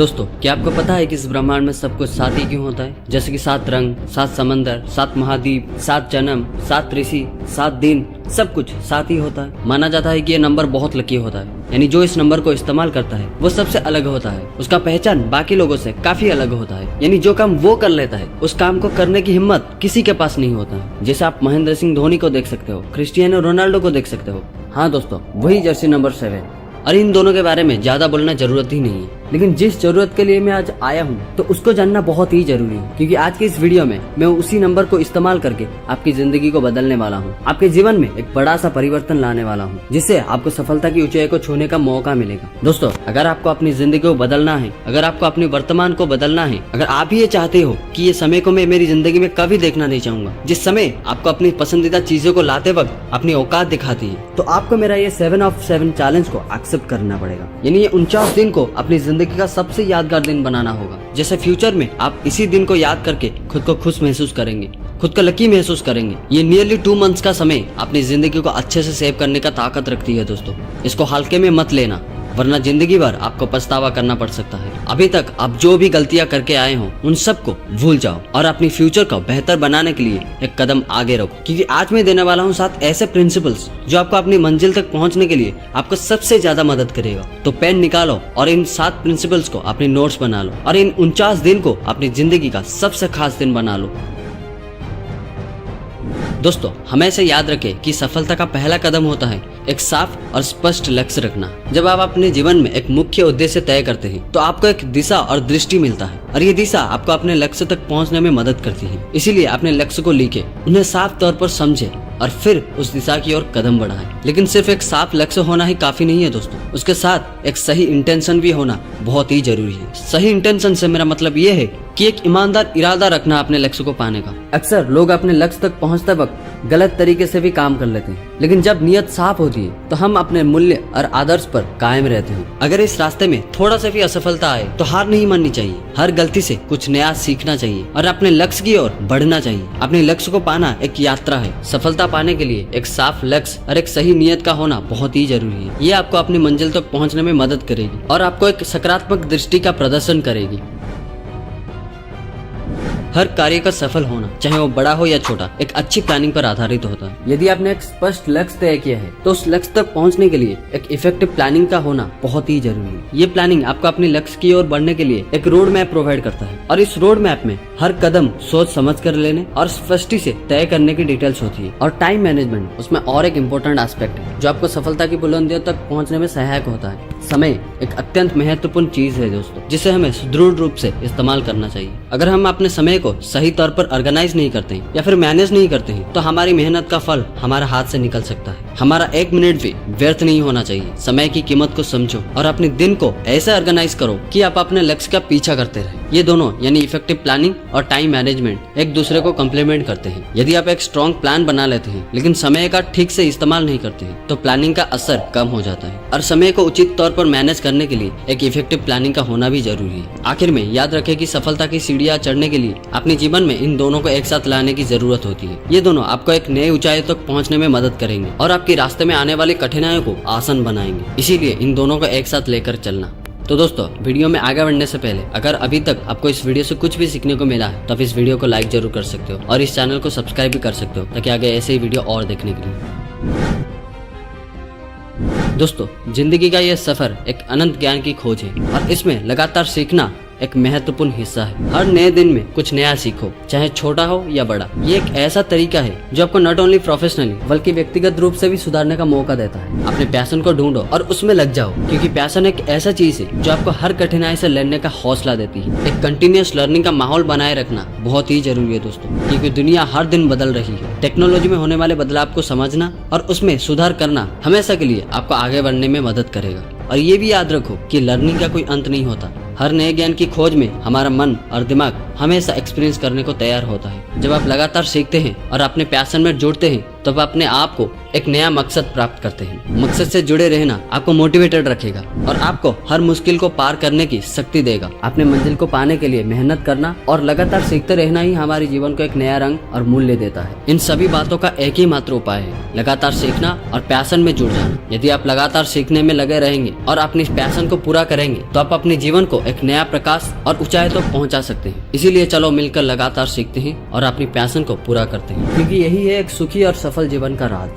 दोस्तों, क्या आपको पता है कि इस ब्रह्मांड में सब कुछ साथ ही क्यों होता है? जैसे कि 7 रंग, 7 समंदर, 7 महाद्वीप, 7 जन्म, 7 ऋषि, 7 दिन, सब कुछ साथ ही होता है। माना जाता है कि ये नंबर बहुत लकी होता है, यानी जो इस नंबर को इस्तेमाल करता है वो सबसे अलग होता है। उसका पहचान बाकी लोगों से काफी अलग होता है, यानी जो काम वो कर लेता है उस काम को करने की हिम्मत किसी के पास नहीं होता है। जैसे आप महेंद्र सिंह धोनी को देख सकते हो, क्रिस्टियानो रोनाल्डो को देख सकते हो। हाँ दोस्तों, वही जर्सी नंबर 7। और इन दोनों के बारे में ज्यादा बोलना जरूरत ही नहीं है, लेकिन जिस जरूरत के लिए मैं आज आया हूँ तो उसको जानना बहुत ही जरूरी है, क्योंकि आज के इस वीडियो में मैं उसी नंबर को इस्तेमाल करके आपकी जिंदगी को बदलने वाला हूँ। आपके जीवन में एक बड़ा सा परिवर्तन लाने वाला हूँ, जिससे आपको सफलता की ऊंचाई को छूने का मौका मिलेगा। दोस्तों, अगर आपको अपनी जिंदगी को बदलना है, अगर आपको अपने वर्तमान को बदलना है, अगर आप ये चाहते हो कि ये समय को मैं मेरी जिंदगी में कभी देखना नहीं चाहूंगा, जिस समय आपको अपनी पसंदीदा चीजों को लाते वक्त अपनी औकात दिखाती है, तो आपको मेरा ये 7 of 7 चैलेंज को एक्सेप्ट करना पड़ेगा। यानी ये 49 दिन को अपनी जिंदगी का सबसे यादगार दिन बनाना होगा। जैसे फ्यूचर में आप इसी दिन को याद करके खुद को खुश महसूस करेंगे, खुद को लकी महसूस करेंगे। ये नियरली 2 मंथ्स का समय अपनी जिंदगी को अच्छे से सेव करने का ताकत रखती है। दोस्तों, इसको हल्के में मत लेना, वरना जिंदगी भर आपको पछतावा करना पड़ सकता है। अभी तक आप जो भी गलतियां करके आए हो उन सब को भूल जाओ और अपनी फ्यूचर को बेहतर बनाने के लिए एक कदम आगे रखो, क्योंकि आज मैं देने वाला हूं 7 ऐसे प्रिंसिपल्स जो आपको अपनी मंजिल तक पहुंचने के लिए आपको सबसे ज्यादा मदद करेगा। तो पेन निकालो और इन 7 प्रिंसिपल्स को अपने नोट्स बना लो और इन 49 दिन को अपनी जिंदगी का सबसे खास दिन बना लो। दोस्तों, हमेशा याद रखें कि सफलता का पहला कदम होता है एक साफ और स्पष्ट लक्ष्य रखना। जब आप अपने जीवन में एक मुख्य उद्देश्य तय करते हैं तो आपको एक दिशा और दृष्टि मिलता है, और ये दिशा आपको अपने लक्ष्य तक पहुंचने में मदद करती है। इसीलिए अपने लक्ष्य को लिखे, उन्हें साफ तौर पर समझे और फिर उस दिशा की ओर कदम बढ़ाएं। लेकिन सिर्फ एक साफ लक्ष्य होना ही काफी नहीं है दोस्तों, उसके साथ एक सही इंटेंशन भी होना बहुत ही जरूरी है। सही इंटेंशन से मेरा मतलब ये है कि एक ईमानदार इरादा रखना अपने लक्ष्य को पाने का। अक्सर लोग अपने लक्ष्य तक पहुंचते वक्त गलत तरीके से भी काम कर लेते हैं, लेकिन जब नियत साफ होती है तो हम अपने मूल्य और आदर्श पर कायम रहते हैं। अगर इस रास्ते में थोड़ा सा भी असफलता आए तो हार नहीं माननी चाहिए। हर गलती से कुछ नया सीखना चाहिए और अपने लक्ष्य की ओर बढ़ना चाहिए। अपने लक्ष्य को पाना एक यात्रा है। सफलता पाने के लिए एक साफ लक्ष्य और एक सही नियत का होना बहुत ही जरूरी है। ये आपको अपनी मंजिल तक पहुंचने में मदद करेगी और आपको एक सकारात्मक दृष्टि का प्रदर्शन करेगी। हर कार्य का सफल होना, चाहे वो बड़ा हो या छोटा, एक अच्छी प्लानिंग पर आधारित होता है। यदि आपने एक स्पष्ट लक्ष्य तय किया है तो उस लक्ष्य तक पहुंचने के लिए एक इफेक्टिव प्लानिंग का होना बहुत ही जरूरी है। ये प्लानिंग आपको अपने लक्ष्य की ओर बढ़ने के लिए एक रोड मैप प्रोवाइड करता है, और इस रोड मैप में हर कदम सोच समझ कर लेने और स्पष्टि से तय करने की डिटेल्स होती है। और टाइम मैनेजमेंट उसमें और एक इम्पोर्टेंट एस्पेक्ट है जो आपको सफलता की बुलंदियों तक पहुंचने में सहायक होता है। समय एक अत्यंत महत्वपूर्ण चीज है दोस्तों, जिसे हमें सुदृढ़ रूप से इस्तेमाल करना चाहिए। अगर हम अपने समय को सही तौर पर ऑर्गेनाइज नहीं करते हैं या फिर मैनेज नहीं करते हैं तो हमारी मेहनत का फल हमारे हाथ से निकल सकता है। हमारा 1 मिनट भी व्यर्थ नहीं होना चाहिए। समय की कीमत को समझो और अपने दिन को ऐसा ऑर्गेनाइज करो कि आप अपने लक्ष्य का पीछा करते रहे। ये दोनों यानी इफेक्टिव प्लानिंग और टाइम मैनेजमेंट एक दूसरे को कम्प्लीमेंट करते हैं। यदि आप एक स्ट्रॉन्ग प्लान बना लेते हैं लेकिन समय का ठीक से इस्तेमाल नहीं करते हैं तो प्लानिंग का असर कम हो जाता है। और समय को उचित तौर पर मैनेज करने के लिए एक इफेक्टिव प्लानिंग का होना भी जरूरी है। आखिर में याद रखें कि सफलता की सीढ़ियां चढ़ने के लिए अपने जीवन में इन दोनों को एक साथ लाने की जरूरत होती है। ये दोनों आपको एक नई ऊंचाई तक पहुंचने में मदद करेंगे और आपके रास्ते में आने वाली कठिनाइयों को आसान बनाएंगे। इसीलिए इन दोनों को एक साथ लेकर चलना। तो दोस्तों, वीडियो में आगे बढ़ने से पहले अगर अभी तक आपको इस वीडियो से कुछ भी सीखने को मिला है तो आप इस वीडियो को लाइक जरूर कर सकते हो और इस चैनल को सब्सक्राइब भी कर सकते हो, ताकि आगे ऐसे ही वीडियो और देखने के लिए। दोस्तों, जिंदगी का यह सफर एक अनंत ज्ञान की खोज है और इसमें लगातार सीखना एक महत्वपूर्ण हिस्सा है। हर नए दिन में कुछ नया सीखो, चाहे छोटा हो या बड़ा। ये एक ऐसा तरीका है जो आपको नॉट ओनली प्रोफेशनली बल्कि व्यक्तिगत रूप से भी सुधारने का मौका देता है। अपने पैशन को ढूंढो और उसमें लग जाओ, क्योंकि पैशन एक ऐसा चीज है जो आपको हर कठिनाई से लड़ने का हौसला देती है। एक कंटिन्यूअस लर्निंग का माहौल बनाए रखना बहुत ही जरूरी है दोस्तों, क्योंकि दुनिया हर दिन बदल रही है। टेक्नोलॉजी में होने वाले बदलाव को समझना और उसमें सुधार करना हमेशा के लिए आपको आगे बढ़ने में मदद करेगा। और ये भी याद रखो कि लर्निंग का कोई अंत नहीं होता। हर नए ज्ञान की खोज में हमारा मन और दिमाग हमेशा एक्सपीरियंस करने को तैयार होता है। जब आप लगातार सीखते हैं और अपने पैशन में जुड़ते हैं तब अपने आप को एक नया मकसद प्राप्त करते हैं। मकसद से जुड़े रहना आपको मोटिवेटेड रखेगा और आपको हर मुश्किल को पार करने की शक्ति देगा। अपने मंजिल को पाने के लिए मेहनत करना और लगातार सीखते रहना ही हमारे जीवन को एक नया रंग और मूल्य देता है। इन सभी बातों का एक ही मात्र उपाय है, लगातार सीखना और पैशन में जुड़ जाना। यदि आप लगातार सीखने में लगे रहेंगे और अपनी पैशन को पूरा करेंगे तो आप अपने जीवन को एक नया प्रकाश और ऊंचाई तक पहुंचा सकते हैं। इसीलिए चलो मिलकर लगातार सीखते हैं और अपनी पैशन को पूरा करते हैं, क्योंकि यही है एक सुखी और सफल जीवन का राज।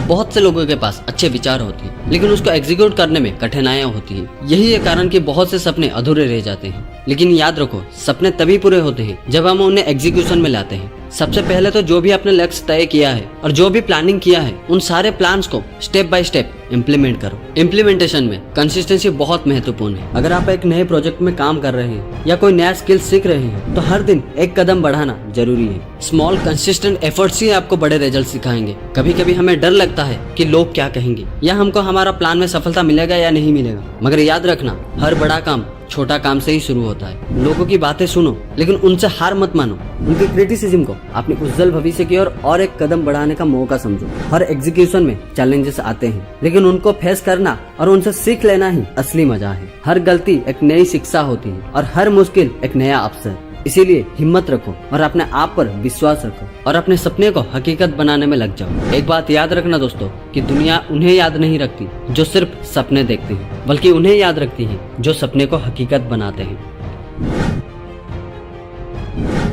बहुत से लोगों के पास अच्छे विचार होते हैं लेकिन उसको एग्जीक्यूट करने में कठिनाइयां होती है। यही है कारण कि बहुत से सपने अधूरे रह जाते हैं। लेकिन याद रखो, सपने तभी पूरे होते हैं जब हम उन्हें एग्जीक्यूशन में लाते हैं। सबसे पहले तो जो भी आपने लक्ष्य तय किया है और जो भी प्लानिंग किया है उन सारे प्लान्स को स्टेप बाय स्टेप इम्प्लीमेंट करो। इम्प्लीमेंटेशन में कंसिस्टेंसी बहुत महत्वपूर्ण है। अगर आप एक नए प्रोजेक्ट में काम कर रहे हैं या कोई नया स्किल सीख रहे हैं तो हर दिन एक कदम बढ़ाना जरूरी है। स्मॉल कंसिस्टेंट एफर्ट्स ही आपको बड़े रिजल्ट सिखाएंगे। कभी कभी हमें डर लगता है कि लोग क्या कहेंगे या हमको हमारा प्लान में सफलता मिलेगा या नहीं मिलेगा, मगर याद रखना, हर बड़ा काम छोटा काम से ही शुरू होता है। लोगों की बातें सुनो लेकिन उनसे हार मत मानो। उनकी क्रिटिसिज्म को अपने उज्जवल भविष्य की ओर और एक कदम बढ़ाने का मौका समझो। हर एग्जीक्यूशन में चैलेंजेस आते हैं लेकिन उनको फेस करना और उनसे सीख लेना ही असली मजा है। हर गलती एक नई शिक्षा होती है और हर मुश्किल एक नया अवसर। इसीलिए हिम्मत रखो और अपने आप पर विश्वास रखो और अपने सपने को हकीकत बनाने में लग जाओ। एक बात याद रखना दोस्तों कि दुनिया उन्हें याद नहीं रखती जो सिर्फ सपने देखते हैं, बल्कि उन्हें याद रखती है जो सपने को हकीकत बनाते हैं।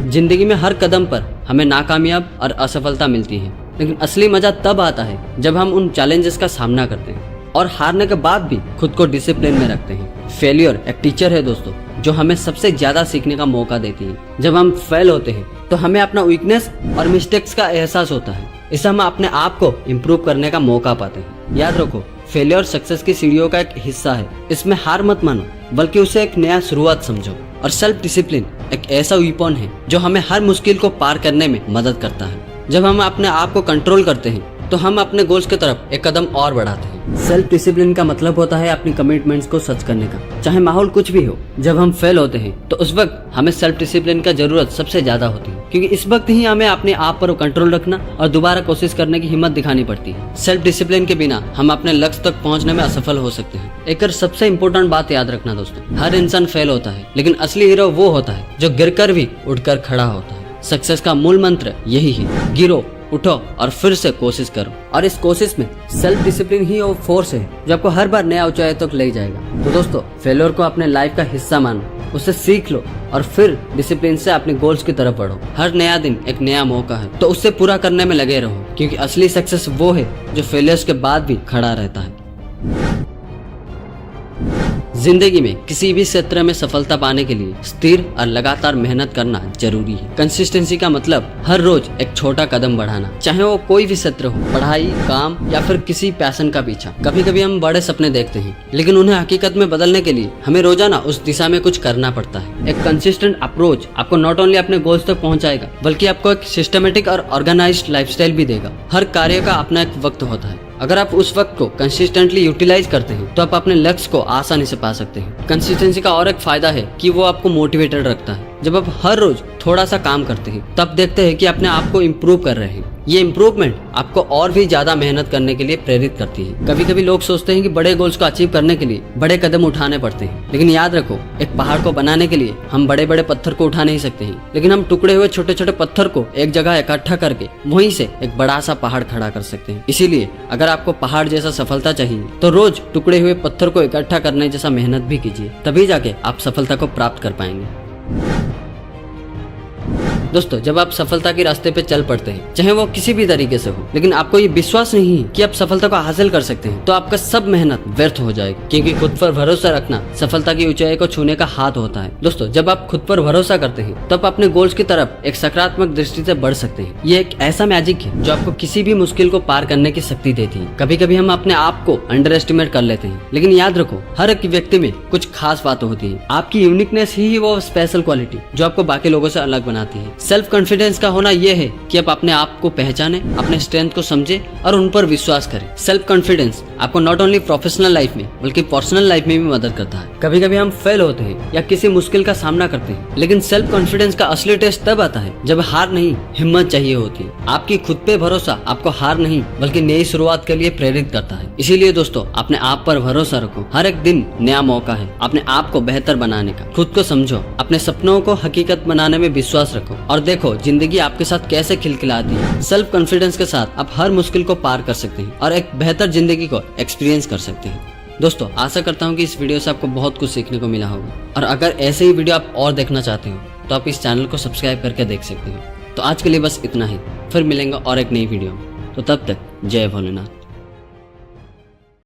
जिंदगी में हर कदम पर हमें नाकामयाब और असफलता मिलती है, लेकिन असली मजा तब आता है जब हम उन चैलेंजेस का सामना करते हैं और हारने के बाद भी खुद को डिसिप्लिन में रखते हैं। फेलियर एक टीचर है दोस्तों जो हमें सबसे ज्यादा सीखने का मौका देती है। जब हम फेल होते हैं तो हमें अपना वीकनेस और मिस्टेक्स का एहसास होता है। इससे हम अपने आप को इम्प्रूव करने का मौका पाते हैं। याद रखो, फेलियर सक्सेस की सीढ़ियों का एक हिस्सा है। इसमें हार मत मानो बल्कि उसे एक नया शुरुआत समझो। और सेल्फ डिसिप्लिन एक ऐसा वीपन है जो हमें हर मुश्किल को पार करने में मदद करता है। जब हम अपने आप को कंट्रोल करते हैं तो हम अपने गोल्स की तरफ एक कदम और बढ़ाते हैं। सेल्फ डिसिप्लिन का मतलब होता है अपनी कमिटमेंट्स को सच करने का, चाहे माहौल कुछ भी हो। जब हम फेल होते हैं तो उस वक्त हमें सेल्फ डिसिप्लिन का जरूरत सबसे ज्यादा होती है, क्योंकि इस वक्त ही हमें अपने आप पर कंट्रोल रखना और दोबारा कोशिश करने की हिम्मत दिखानी पड़ती है। सेल्फ डिसिप्लिन के बिना हम अपने लक्ष्य तक पहुंचने में असफल हो सकते हैं। एक सबसे इम्पोर्टेंट बात याद रखना दोस्तों, हर इंसान फेल होता है लेकिन असली हीरो वो होता है जो गिरकर भी उठकर खड़ा होता है। सक्सेस का मूल मंत्र यही है, गिरो, उठो और फिर से कोशिश करो। और इस कोशिश में सेल्फ डिसिप्लिन ही वो फोर्स है जो आपको हर बार नया ऊंचाई तक ले जाएगा। तो दोस्तों, फेलियर को अपने लाइफ का हिस्सा मानो, उससे सीख लो और फिर डिसिप्लिन से अपने गोल्स की तरफ बढ़ो। हर नया दिन एक नया मौका है, तो उससे पूरा करने में लगे रहो, क्योंकि असली सक्सेस वो है जो फेलियर्स के बाद भी खड़ा रहता है। जिंदगी में किसी भी क्षेत्र में सफलता पाने के लिए स्थिर और लगातार मेहनत करना जरूरी है। कंसिस्टेंसी का मतलब हर रोज एक छोटा कदम बढ़ाना, चाहे वो कोई भी क्षेत्र हो, पढ़ाई, काम या फिर किसी पैशन का पीछा। कभी कभी हम बड़े सपने देखते हैं लेकिन उन्हें हकीकत में बदलने के लिए हमें रोजाना उस दिशा में कुछ करना पड़ता है। एक कंसिस्टेंट अप्रोच आपको नॉट ओनली अपने गोल्स तक पहुंचाएगा बल्कि आपको एक सिस्टमेटिक और ऑर्गेनाइज्ड लाइफस्टाइल भी देगा। हर कार्य का अपना एक वक्त होता है। अगर आप उस वक्त को कंसिस्टेंटली यूटिलाइज करते हैं तो आप अपने लक्ष्य को आसानी से पा सकते हैं। कंसिस्टेंसी का और एक फायदा है कि वो आपको मोटिवेटेड रखता है। जब आप हर रोज थोड़ा सा काम करते हैं तब देखते हैं कि अपने आप को इम्प्रूव कर रहे हैं। ये इम्प्रूवमेंट आपको और भी ज्यादा मेहनत करने के लिए प्रेरित करती है। कभी कभी लोग सोचते हैं कि बड़े गोल्स को अचीव करने के लिए बड़े कदम उठाने पड़ते हैं, लेकिन याद रखो, एक पहाड़ को बनाने के लिए हम बड़े बड़े पत्थर को उठा नहीं सकते हैं, लेकिन हम टुकड़े हुए छोटे छोटे पत्थर को एक जगह इकट्ठा करके वहीं से एक बड़ा सा पहाड़ खड़ा कर सकते हैं। इसीलिए अगर आपको पहाड़ जैसा सफलता चाहिए तो रोज टुकड़े हुए पत्थर को इकट्ठा करने जैसा मेहनत भी कीजिए, तभी जाके आप सफलता को प्राप्त कर पाएंगे। दोस्तों, जब आप सफलता के रास्ते पे चल पड़ते हैं, चाहे वो किसी भी तरीके से हो, लेकिन आपको ये विश्वास नहीं है कि आप सफलता को हासिल कर सकते हैं, तो आपका सब मेहनत व्यर्थ हो जाएगी। क्योंकि खुद पर भरोसा रखना सफलता की ऊंचाई को छूने का हाथ होता है। दोस्तों, जब आप खुद पर भरोसा करते हैं तब अपने गोल्स की तरफ एक सकारात्मक दृष्टि से बढ़ सकते हैं। ये एक ऐसा मैजिक है जो आपको किसी भी मुश्किल को पार करने की शक्ति देती है। कभी कभी हम अपने आप को अंडर एस्टिमेट कर लेते हैं, लेकिन याद रखो, हर एक व्यक्ति में कुछ खास बातें होती है। आपकी यूनिकनेस ही वो स्पेशल क्वालिटी जो आपको बाकी लोगों से अलग बनाती है। सेल्फ कॉन्फिडेंस का होना यह है कि आप अपने आप को पहचाने, अपने स्ट्रेंथ को समझे और उन पर विश्वास करें। सेल्फ कॉन्फिडेंस आपको नॉट ओनली प्रोफेशनल लाइफ में बल्कि पर्सनल लाइफ में भी मदद करता है। कभी कभी हम फेल होते हैं या किसी मुश्किल का सामना करते हैं, लेकिन सेल्फ कॉन्फिडेंस का असली टेस्ट तब आता है जब हार नहीं, हिम्मत चाहिए होती है। आपकी खुद पे भरोसा आपको हार नहीं बल्कि नई शुरुआत के लिए प्रेरित करता है। इसीलिए दोस्तों, अपने आप पर भरोसा रखो। हर एक दिन नया मौका है अपने आप को बेहतर बनाने का। खुद को समझो, अपने सपनों को हकीकत बनाने में विश्वास रखो और देखो जिंदगी आपके साथ कैसे खिलखिलाती है। सेल्फ कॉन्फिडेंस के साथ आप हर मुश्किल को पार कर सकते हैं और एक बेहतर जिंदगी को एक्सपीरियंस कर सकते हैं। दोस्तों, आशा करता हूँ कि इस वीडियो से आपको बहुत कुछ सीखने को मिला होगा और अगर ऐसे ही वीडियो आप और देखना चाहते हो तो आप इस चैनल को सब्सक्राइब करके देख सकते हो। तो आज के लिए बस इतना ही, फिर मिलेंगे और एक नई वीडियो में। तो तब तक जय भोलेनाथ।